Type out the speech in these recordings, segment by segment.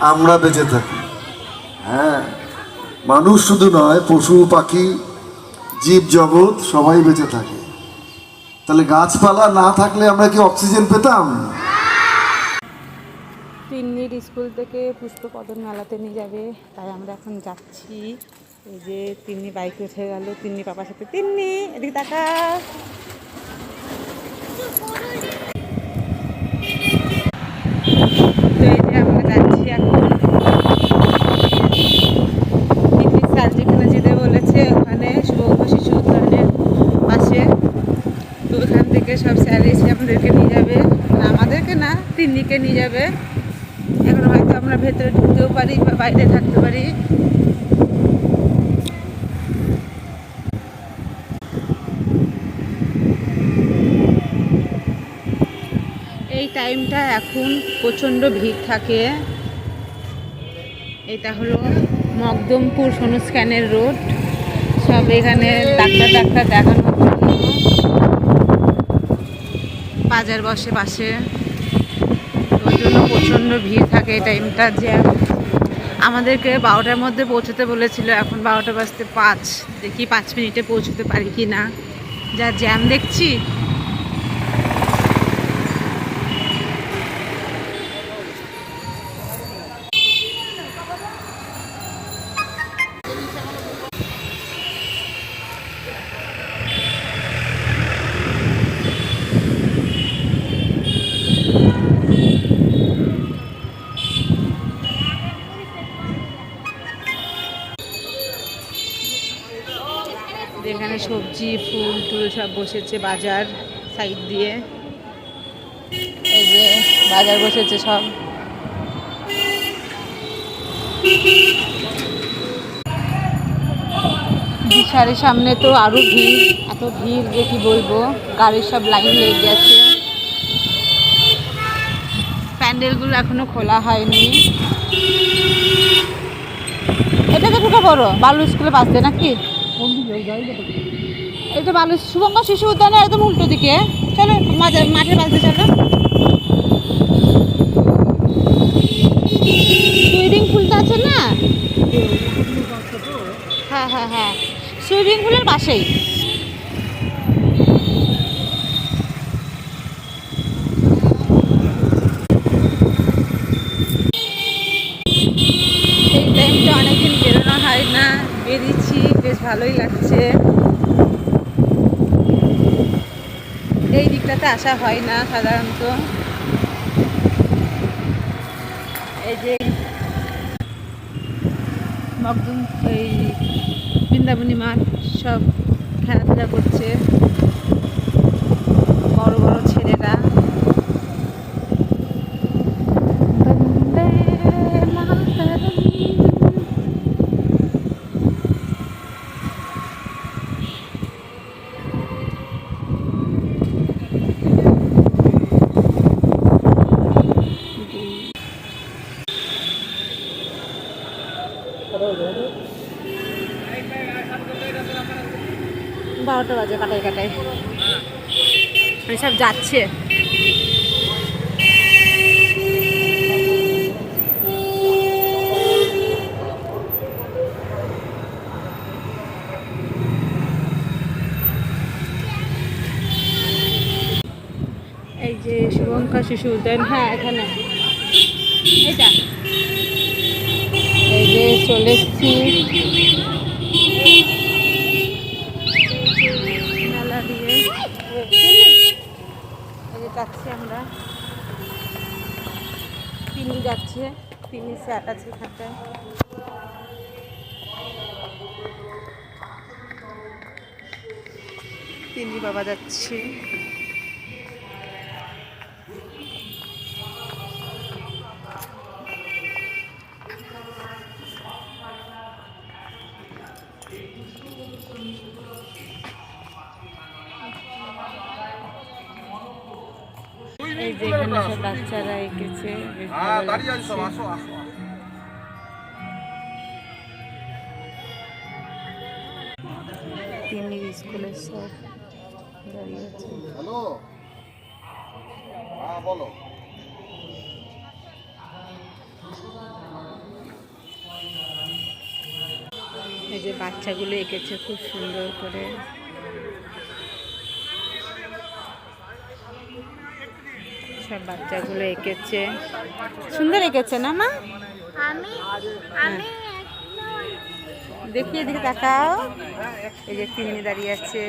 আমরা বেঁচে থাকি। হ্যাঁ, মানুষ শুধু নয়, পশু পাখি জীব জগৎ সবাই বেঁচে থাকে। তাহলে গাছপালা না থাকলে আমরা কি অক্সিজেন পেতাম? তিন্নির স্কুল থেকে পুষ্পকদম মেলাতে নিয়ে যাবে, তাই আমরা এখন যাচ্ছি। এই যে তিন্নি বাইকে উঠে গেল, তিন্নি পাপার সাথে। তিন্নি এদিকে তাকা। তো এই যে আমরা যাচ্ছি এখন। তিন্নি স্যার যেখানে যেতে বলেছে ওখানে শুভঙ্গ শিশু উদ্যানের পাশে। তো ওখান থেকে সব স্যার এসে আমাদেরকে নিয়ে যাবে, আমাদেরকে না, তিন্নিকে নিয়ে যাবে। এখন হয়তো আমরা ভেতরে ঢুকতেও পারি বা বাইরে থাকতে পারি। এই টাইমটা এখন প্রচণ্ড ভিড় থাকে। এটা হলো মকদমপুর সোনু স্ক্যানের রোড। সব এখানে ডাক্তার দেখানোর জন্য বাজার বসে পাশে, ওই জন্য প্রচণ্ড ভিড় থাকে এই টাইমটা। জ্যাম। আমাদেরকে 12টার মধ্যে পৌঁছতে বলেছিল, এখন 12টা বাজতে 5। দেখি 5 মিনিটে পৌঁছতে পারি কি না। যা জ্যাম দেখছি। এখানে সবজি ফুল টুল সব বসেছে বাজার সাইড দিয়ে। এই যে বাজার বসেছে সব। বিশালের সামনে তো আরো ভিড়, এত ভিড় যে কি বলবো। গাড়ির সব লাইন লেগে গেছে। প্যান্ডেলগুলো এখনো খোলা হয়নি। এটা তো ঢুকে বড় বালু স্কুলের পাশ দিয়ে নাকি? এটা বালু শুভঙ্গ শিশু উদ্যানের একদম উল্টো দিকে। চলো মাঠের পাশ দিয়ে চলো। সুইমিং পুলটা আছে না? হ্যাঁ হ্যাঁ হ্যাঁ, সুইমিং পুলের পাশেই। এই টাইমটা অনেকদিন বেরোনো হয় না, বেরিয়েছি, বেশ ভালোই লাগছে। এই দিকটাতে আসা হয় না সাধারণত। এই যে মকদুম, এই বৃন্দাবনী মাঠ, সব খেলাধুলা করছে বড় বড় ছেলেরা। বারোটা বাজে, কাটাই কাটাই সব যাচ্ছে। এই যে শুভঙ্কর শিশু উদ্যান, হ্যাঁ এখানে এটা। এই যে চলে এসছি মেলা দিয়ে। এই যে যাচ্ছি আমরা, তিনি যাচ্ছে, তিনি স্যার আছে এখানটায়। তিনি বাবা যাচ্ছে। এই যে এখানে সব বাচ্চারা এঁকেছে, বেশ ভালো লাগছে। তিনি স্কুলের সব দাঁড়িয়ে আছে। হ্যালো, হ্যাঁ বলো। এই যে বাচ্চাগুলো এঁকেছে খুব সুন্দর করে। সব বাচ্চাগুলো এঁকেছে, সুন্দর এঁকেছে না মা? দেখি এদিকে তাকাও, এই যে তিন্নি দাঁড়িয়ে আছে।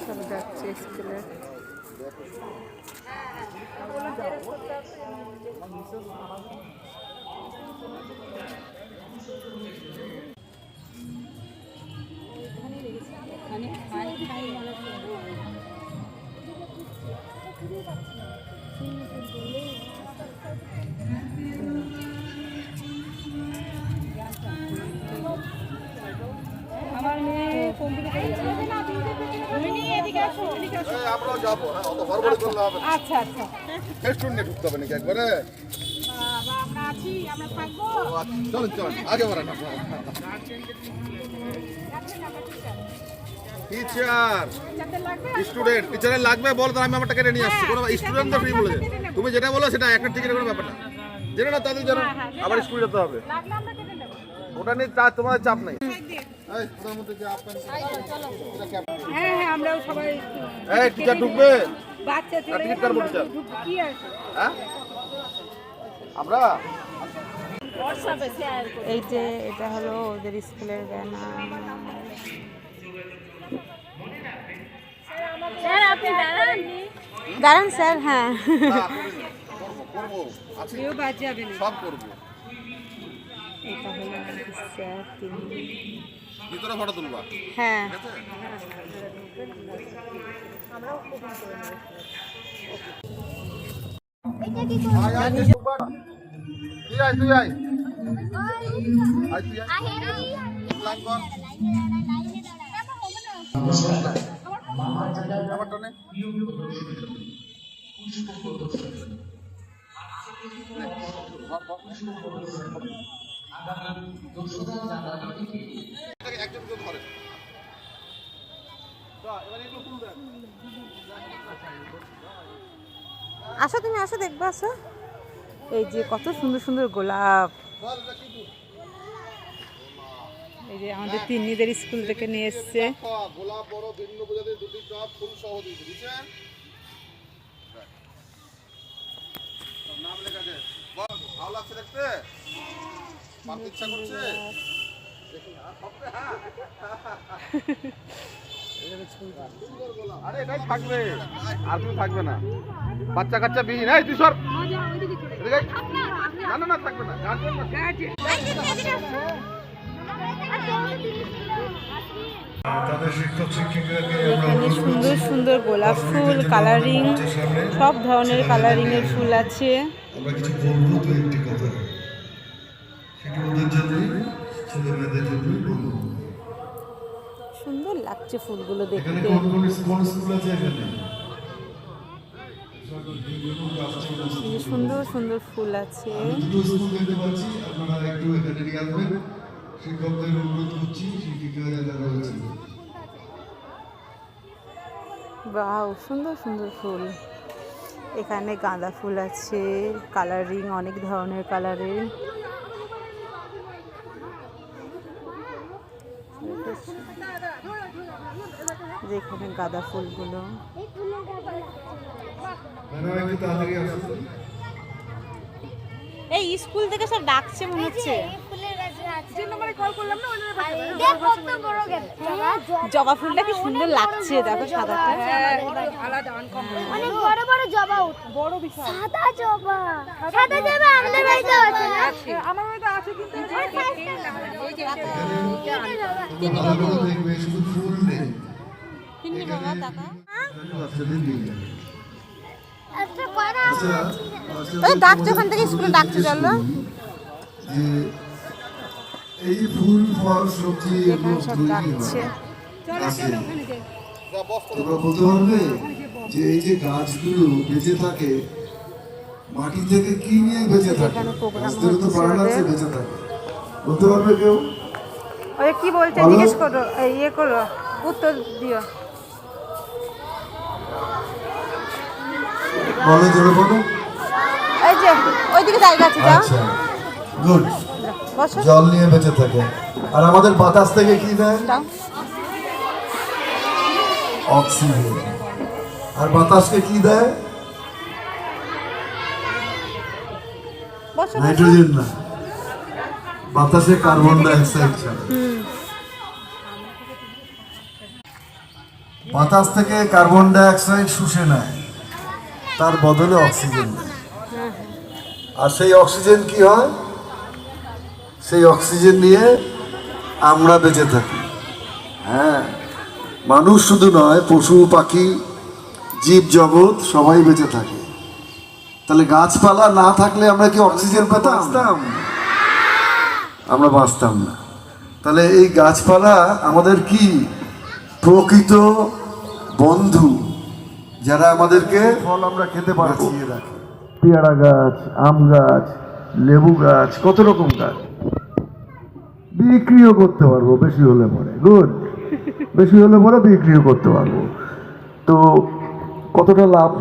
সব যাচ্ছে স্কুলে। আমার মেয়ে কম্পিউটার আমরাও যাবো, অত হড়বড় করলে হবে না। আচ্ছা আচ্ছা, রেস্টুরেন্টে নিয়ে ঢুকতে হবে নাকি একবারে? আমরা আছি, আমরা থাকবো। চলুন চলুন, আগে বাড়ান। টিচার স্টুডেন্ট টিচারের লাগবে বল, তাহলে আমি আমারটা কেটে নিয়ে আসছি। কোনো স্টুডেন্ট তো ফ্রি বলে, তুমি যেটা বলো সেটা, একটা টিকিটের কোনো ব্যাপার না। জেনে না তাদের জানো, আবার স্কুলে যেতে হবে, ওটা নিয়ে তোমাদের চাপ নাই। হ্যাঁ হ্যাঁ, আমরাও সবাই। এই টিচার ঢুকবে, বাচ্চা টিকিট কাটবো টিচার। কি আছে? হ্যাঁ আমরা এই যে এটা হলো ওদের স্কুলের ব্যানার। স্যার আপনি দাঁড়ান স্যার। হ্যাঁ করবো, কেউ বাদ যাবে না, সব করবো। এটা হলো স্যার তিনি। ভিতরে ফটো তুলবা? হ্যাঁ তুই আয়, তুই আয়, তুই আয়। লাইন কর। আমারটা নে। একজন কেউ ধরে। এবার এগুলো ফুল দেন। আসো, তুমি আসো, দেখবো আসো। এই যে কত সুন্দর সুন্দর গোলাপ। এই যে আমাদের তিন্নিদের স্কুল থেকে নিয়ে এসছে। গোলাপ বড় ভিন্ন প্রজাতির দুটি টব ফুল সহ দিয়েছে, বুঝছেন? নাম লেখা আছে। ভালো লাগছে দেখতে? পারতে ইচ্ছা করছে? আরে এটাই থাকবে, আর কিছু থাকবে না। বাচ্চা কাচ্চা বিহীন। এই তুই সর, না না না, থাকবে না। এখানে সুন্দর সুন্দর গোলাপ ফুল, কালারিং, সব ধরনের কালারিং এর ফুল আছে। আমরা কিছু বলবো তো একটি কথা, সেটি ওদের জন্যই, ছেলে মেয়েদের জন্যই বলবো। সুন্দর লাগছে ফুলগুলো এখানে দেখতে। কোন স্কুল আছে? এখানে এই যে সুন্দর সুন্দর ফুল আছে। দুটো স্কুল দেখতে পাচ্ছি, আপনারা একটু এখানে নিয়ে আসবেন। শিক্ষকদের অনুরোধ করছি, শিক্ষিকারা যারা রয়েছে। বাহ, সুন্দর সুন্দর ফুল। এখানে গাঁদা ফুল আছে, কালারিং, অনেক ধরনের কালারের। যেখানে গাঁদা ফুলগুলো। ম্যাডাম একটু তাড়াতাড়ি আসুন। এই স্কুল থেকে সব ডাকছে মনে হচ্ছে। জবা ফুলটা কি সুন্দর লাগছে, দেখো সাদাটা। অনেক বড় বড় জবা, বড় বিশাল সাদা জবা। সাদা জবা আমাদের বাড়িতে আছে, আমার বাড়িতে আছে, কিন্তু ভালো করে দেখবে, শুধু ফুল নেই। তিন্নি বাবা টাকা। বাচ্চাদের নিয়ে যাবে। একটা কথা আচ্ছা, ওই ডাকছে ওখান থেকে, স্কুলে ডাকছে, চলো। যে এই ফুল ফল সবজি এখানে সব ডাকছে। তোমরা বলতে পারবে যে এই যে গাছগুলো বেঁচে থাকে, মাটি থেকে কি নিয়ে বেঁচে থাকে? এখানে program গাছদেরও তো হচ্ছে প্রাণ আছে, ওদের। বেঁচে থাকে। বলতে পারবে কেউ? ওই কি বলছে বলো। জিজ্ঞেস করো, ইয়ে করো, উত্তর দিও। বলো, জোরে বলো। এই যে ওইদিকে জায়গা আছে, যাও আচ্ছা, গুড। বসো, জল নিয়ে বেঁচে থাকে। আর আমাদের বাতাস থেকে কি দেয়? যাও। অক্সিজেন। আর বাতাসকে কি দেয়? বসো বসো। নাইট্রোজেন না, বাতাসে কার্বন ডাই অক্সাইড ছাড়ে। বাতাস থেকে কার্বন ডাই অক্সাইড শুষে নেয়, তার বদলে অক্সিজেন দেয়। আর সেই অক্সিজেন কি হয়? সেই অক্সিজেন নিয়ে আমরা বেঁচে থাকি। হ্যাঁ, মানুষ শুধু নয়, পশু পাখি জীব জগৎ সবাই বেঁচে থাকে। তাহলে গাছপালা না থাকলে আমরা কি অক্সিজেন পেতাম? আমরা বাঁচতাম না। তাহলে এই গাছপালা আমাদের কি প্রকৃত বন্ধু, যারা আমাদেরকে ফল আমরা খেতে পারবো। পেয়ারা গাছ, আম গাছ, লেবু গাছ, কত রকম গাছ। বিক্রিও করতে পারবো বেশি হলে পরে। গুড, বেশি হলে পরে বিক্রিও করতে পারবো। তো কতটা লাভ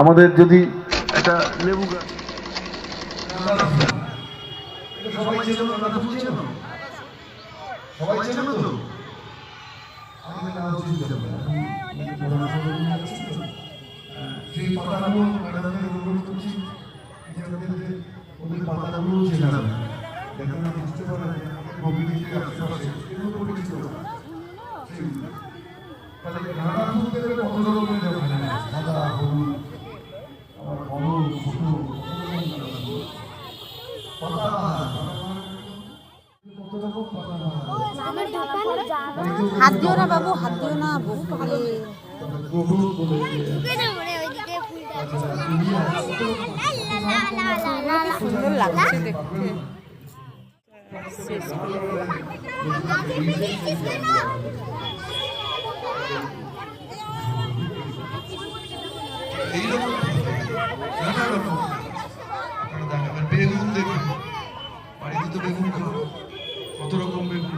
আমাদের যদি একটা লেবু গাছ। সবাই চেনো না? চেনো? সবাই চেনো তো? আমাদের নাম চিনতে হবে। সেই পাতাগুলো ম্যাডামকে অনুরোধ করছি যে আমাদের ওদের পাতাগুলো চেনা যাবে, যাতে আমরা বুঝতে পারেন প্রকৃতির আশেপাশে এগুলো পরিচিত। তাহলে নানা ফুল থেকে কত রকমের ওখানে সাদা, হলুদ, আবার বড়, ছোট, পাতা কত রকম পাতা। হাত দিও না বাবু, হাত দিও না, বহু ভালো। সুন্দর লাগছে দেখতে। এইরকম নানা রকম আপনারা দেখাবেন। বেগুন দেখুন, বাড়িতে তো বেগুন খাও, কত রকম বেগুন।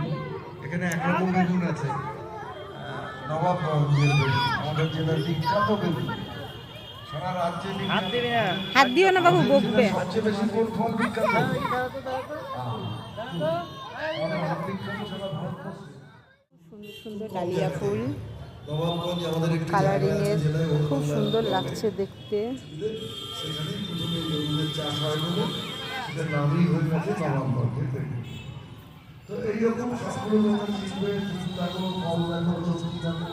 এখানে একরকম বেগুন আছে, নবাবগঞ্জের বেগুন, আমাদের জেলার বিখ্যাত বেগুন। সারা রাজ্যে হাত দিও না বাবু, বকবে। সবচেয়ে বেশি কোন ফল বিখ্যাত? বিখ্যাত সারা ভারতবর্ষে। সুন্দর সুন্দর ডালিয়া ফুল নবাবগঞ্জ আমাদের একটি কালারিং জায়গা আছে, এর, জেলায় ওর খুব বাংলা সুন্দর লাগছে দেখতে। সেখানে প্রথমে বেগুনের চাষ হয় বলে সেটার নামই হয়ে গেছে নবাবগঞ্জের বেগুন। তো এইরকম সবগুলো যখন শিখবে, ফুল দেখো, ফল দেখো, সবজি দেখো,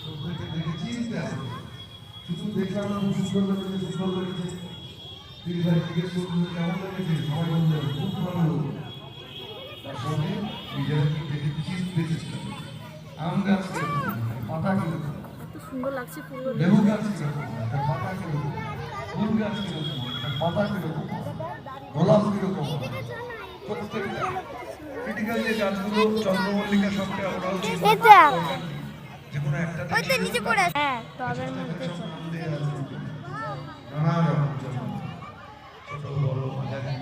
প্রত্যেকে দেখে চিনতে হবে। শুধু দেখলাম না খুব সুন্দর লেগেছে, সুন্দর লেগেছে, দিদিভাই জিজ্ঞেস করলো কেমন লেগেছে, সবাই বললো খুব ভালো লেগেছে। তার সঙ্গে নিজেরা কি দেখে চিনতে চেষ্টা করি। আম গাছ কিরকম, পাতা কিরকম, সুন্দর লাগছে ফুলগুলো। লেবু গাছ কিরকম, তার পাতা কিরকম, ফুল গাছ কিরকম, তার পাতা কিরকম, গোলাপ কিরকম, প্রত্যেকটা ক্রিটিক্যাল যে গাছগুলো, চন্দ্রমল্লিকার সঙ্গে আমরাও চিনি। এটা যে কোনো একটা ওই তো নিচে পড়ে আছে। হ্যাঁ, টবের মধ্যে নানা রকম জন্ম, ছোট বড় মাঝারি,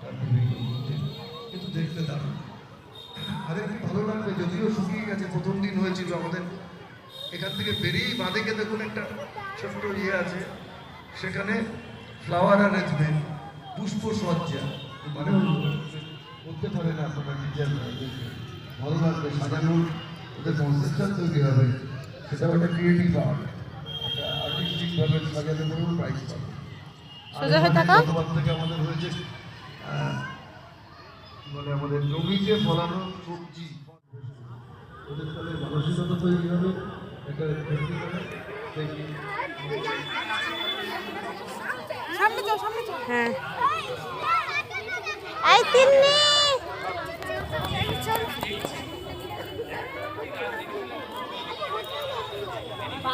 তার বিভিন্ন মধ্যে, কিন্তু দেখতে দারুণ। আরে কি ভালো লাগবে, যদিও শুকিয়ে গেছে, প্রথম দিন হয়েছিল আমাদের। এখান থেকে বেরিয়েই বাঁদিকে দেখুন একটা ছোট্ট ইয়ে আছে, সেখানে ফ্লাওয়ার অ্যারেঞ্জমেন্ট, পুষ্প সজ্জা, মানে বলতে পারে না আপনারা ডিজাইন ভালো লাগবে, সাজানোর ওদের কনসেপ্টটা তৈরি হবে, সেটাও একটা ক্রিয়েটিভ আর্ট, একটা আর্টিস্টিকভাবে সাজালে পরেও প্রাইজ পাবে। সোজা হয়ে থাকো। গতবার থেকে আমাদের হয়েছে মানে আমাদের জমিতে ফলানো সবজি, ওদের তাহলে মানসিকতা তৈরি হবে, একটা তৈরি হবে। সামনে যাও, সামনে যাও। হ্যাঁ, এই তিন্নি,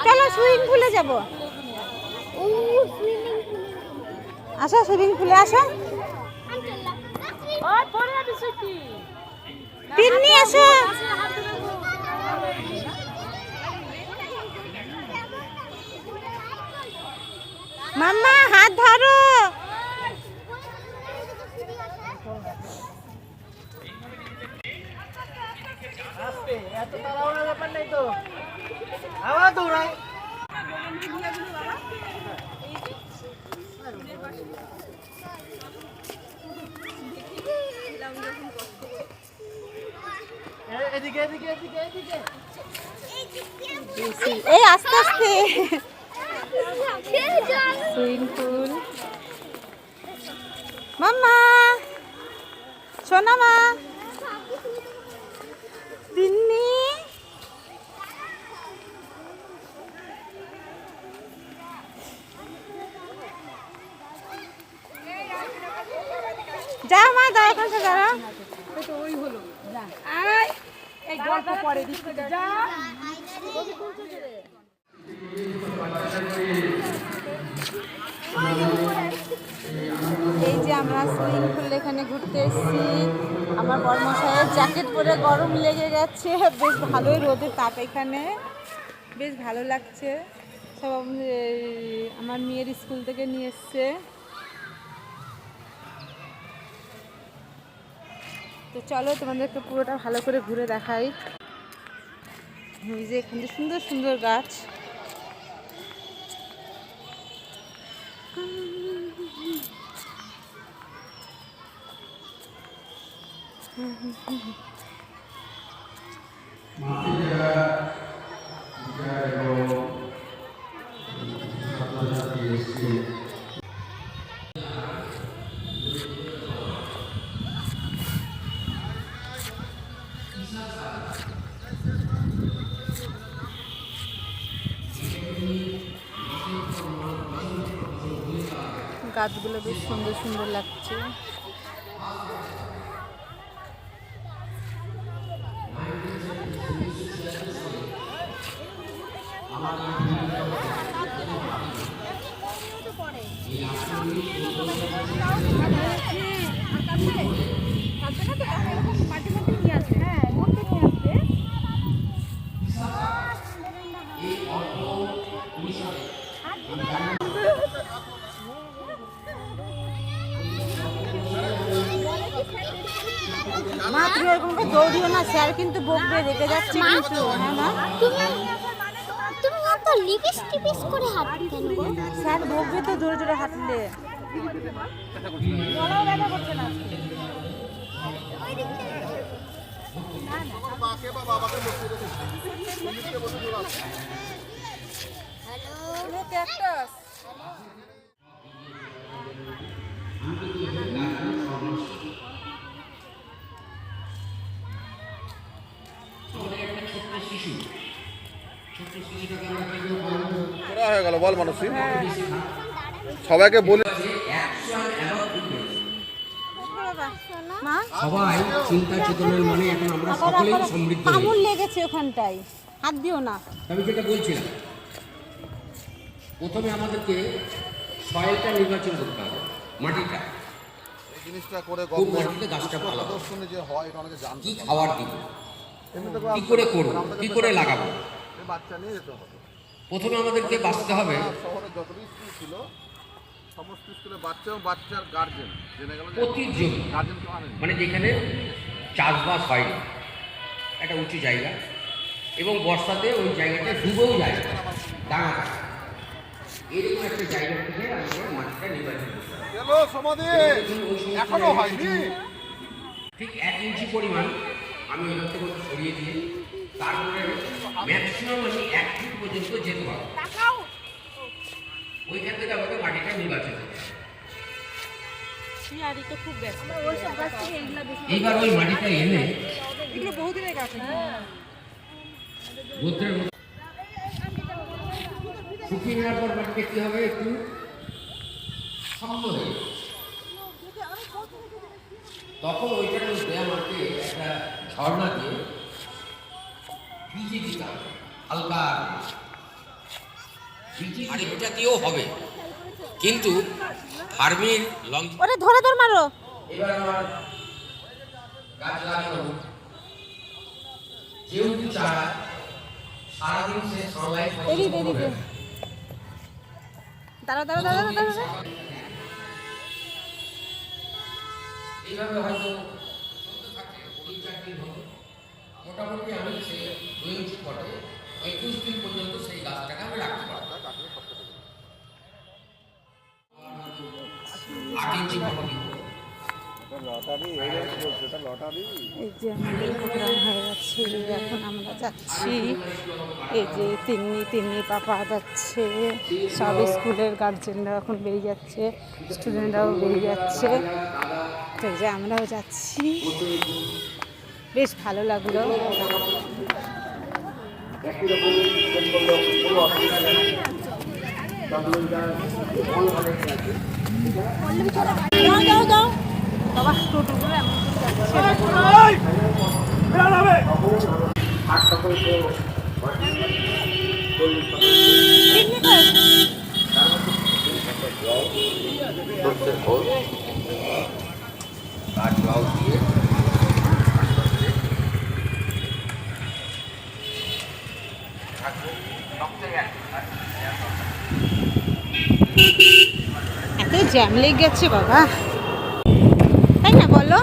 চলো সুইমিং পুলে যাবো। আসো, সুইমিং পুলে আসো। তিন্নি আসো। মাম্মা হাত ধরো। এই আস্তে আস্তে সুইমিং পুল। মাম্মা সোনা মা দিন্নি যা মা দাঁড়া করছে দাঁড়া। এই যে আমরা সুইমিং পুল এখানে ঘুরতে এসেছি। আমার বড়মশাইয়ের জ্যাকেট পরে গরম লেগে গেছে, বেশ ভালোই রোদের তাপ এখানে, বেশ ভালো লাগছে। সব আমার মেয়ের স্কুল থেকে নিয়ে এসছে। তো চলো তোমাদেরকে পুরোটা ভালো করে ঘুরে দেখাই। ওই যে এখানে সুন্দর সুন্দর গাছ। গাছগুলো বেশ সুন্দর সুন্দর লাগছে। মা তুমি এরকম করে দৌড়িও না, স্যার কিন্তু বকবে, রেখে যাচ্ছে কিন্তু। হ্যাঁ মা তুমি এত লিপিস করে হাঁটতে কেন গো? স্যার বকবে তো জোরে জোরে হাঁটলে। গলাও ব্যথা করছে না। Hello cactus. হয়ে গেল বল মানুষ সবাইকে বলে মা সবাই চিন্তা চেতনার মানে এখন আমরা সকলেই সমৃদ্ধ হই। কামড় লেগেছে ওখানটায়, হাত দিও না। আমি যেটা বলছিলাম, প্রথমে আমাদেরকে সয়েলটা নির্বাচন করতে হবে, মাটিটা জিনিসটা করে কোন মাটিতে গাছটা ভালো হবে, শুনে যে হয় এটা অনেকে জানতে কি খাবার দিব, কি করে করবো, কি করে লাগাবো। বাচ্চা নিয়ে যেতে হবে। প্রথমে আমাদেরকে বাঁচতে হবে শহরে যতটি স্কুল ছিল সমস্ত স্কুলে বাচ্চা এবং বাচ্চার গার্জেন জেনে গেল প্রতি জমি, গার্জেন তো আনেন মানে যেখানে চাষবাস হয় না, একটা উঁচু জায়গা, এবং বর্ষাতে ওই জায়গাটা ডুবেও যায়, ডাঙা থাকে। এরকম একটা জায়গা থেকে আমাদের মাটিটা নির্বাচন করতে হবে। হ্যালো সমাধি এখনো হয়নি। ঠিক 1 ইঞ্চি পরিমাণ আমি ওইখান থেকে সরিয়ে দিয়ে তারপরে ম্যাক্সিমাম আমি 1 ফুট পর্যন্ত যেতে পারবো। ওইখান থেকে আমাকে মাটিটা নির্বাচন করতে হবে। খুব ব্যস্ত। এইবার ওই মাটিটা এনে এগুলো বহুদিনের গাছ। রোদ্রের মধ্যে শুকিয়ে নেওয়ার পর মাটিটা কী হবে, একটু শক্ত হয়ে যাবে। তখন ওইটার মধ্যে আমাকে একটা ঝর্ণা দিয়ে ভিজিয়ে দিতে হবে হালকা। এটা দিয়েও হবে, কিন্তু ফার্মির লং ওরে ধরে ধর মারো। এবার আমার গাছ লাগানো যেহেতু চারা সারাদিন সে সানলাইট দেরি দেরি দে। দাঁড়া দাঁড়া দাঁড়া দাঁড়া। এইভাবে হয়তো চলতে থাকে 3-4 দিন হবে। মোটামুটি আমি সেই 2 ইঞ্চি পটে 21 দিন পর্যন্ত সেই গাছটাকে আমি রাখতে পারবো। 8 ইঞ্চি পাকা বিক্রি। এই যে আমাদের প্রোগ্রাম হয়ে যাচ্ছে, এখন আমরা যাচ্ছি। এই যে তিন্নি পাপা যাচ্ছে, সব স্কুলের গার্জেনরা এখন বেরিয়ে যাচ্ছে, স্টুডেন্টরাও বেরিয়ে যাচ্ছে। তো এই যে আমরাও যাচ্ছি, বেশ ভালো লাগলো। বাবা টোটোগুলো এমন করে কাঠ ব্লাউজ দিয়ে এত জ্যাম লেগে গেছে বাবা, তাই না বলো?